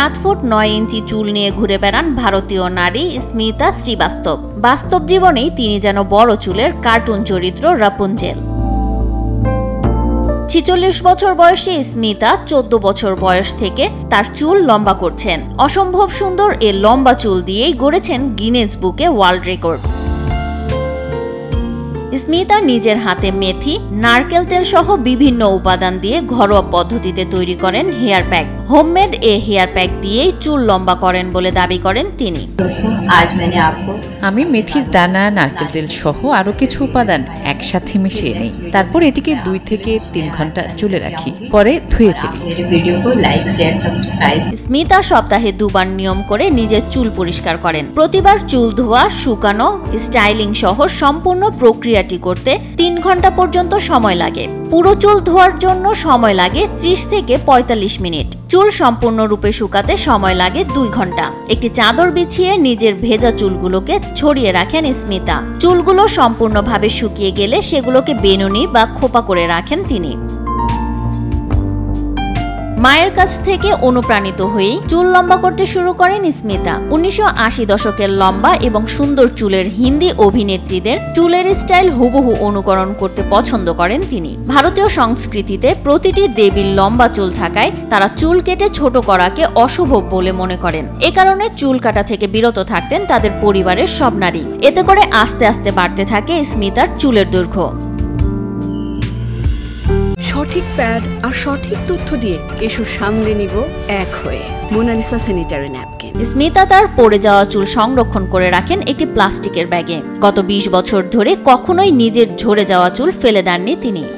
7 foot 9 ইঞ্চি চুল নিয়ে ঘুরে বেড়ান ভারতীয় নারী স্মিতা শ্রীবাস্তব। বাস্তব জীবনেই তিনি যেন বড় চুলের কার্টুন চরিত্র রাপুনজেল। 46 বছর বয়সী স্মিতা 14 বছর বয়স থেকে তার চুল লম্বা করছেন। অসম্ভব সুন্দর এ লম্বা চুল দিয়েই গড়েছেন গিনেস বুকে ওয়ার্ল্ড রেকর্ড। স্মিতা নিজের হাতে মেথি, নারকেল তেল সহ বিভিন্ন উপাদান দিয়ে ঘরোয়া পদ্ধতিতে তৈরি করেন হেয়ার প্যাক। হোমমেড এ হেয়ার প্যাক দিয়েই চুল লম্বা করেন বলে দাবি করেন তিনি। আমি মেথির দানা, নারকেল তেল সহ আরো কিছু উপাদান একসাথে মিশিয়ে নিই। তারপর এটিকে 2 থেকে 3 ঘন্টা চুলে রাখি, পরে ধুয়ে ফেলি। স্মিতা সপ্তাহে 2 বার নিয়ম করে নিজের চুল পরিষ্কার করেন। প্রতিবার চুল ধোয়া, শুকানো, স্টাইলিং সহ সম্পূর্ণ প্রক্রিয়াটি করতে 3 ঘন্টা পর্যন্ত সময় লাগে। পুরো চুল ধোয়ার জন্য সময় লাগে 30 থেকে 45 মিনিট। চুল সম্পূর্ণরূপে শুকাতে সময় লাগে 2 ঘন্টা। একটি চাদর বিছিয়ে নিজের ভেজা চুলগুলোকে ছড়িয়ে রাখেন স্মিতা। চুলগুলো সম্পূর্ণভাবে শুকিয়ে গেলে সেগুলোকে বেনুনি বা খোপা করে রাখেন তিনি। মায়ের কাছ থেকে অনুপ্রাণিত হয়েই চুল লম্বা করতে শুরু করেন স্মিতা। 1980 দশকের লম্বা এবং সুন্দর চুলের হিন্দি অভিনেত্রীদের চুলের স্টাইল হুবহু অনুকরণ করতে পছন্দ করেন তিনি। ভারতীয় সংস্কৃতিতে প্রতিটি দেবীর লম্বা চুল থাকায় তারা চুল কেটে ছোট করাকে অশুভ বলে মনে করেন। এ কারণে চুল কাটা থেকে বিরত থাকতেন তাদের পরিবারের সব নারী। এতে করে আস্তে আস্তে বাড়তে থাকে স্মিতার চুলের দৈর্ঘ্য। সঠিক প্যাড আর সঠিক তথ্য দিয়ে কেশু সামলে নিব এক হয়ে। Mona Lisa sanitary napkin. স্মিতা তার পড়ে যাওয়া চুল সংরক্ষণ করে রাখেন একটি প্লাস্টিকের ব্যাগে। গত 20 বছর ধরে কখনোই নিজের ঝরে যাওয়া চুল ফেলে দেননি তিনি।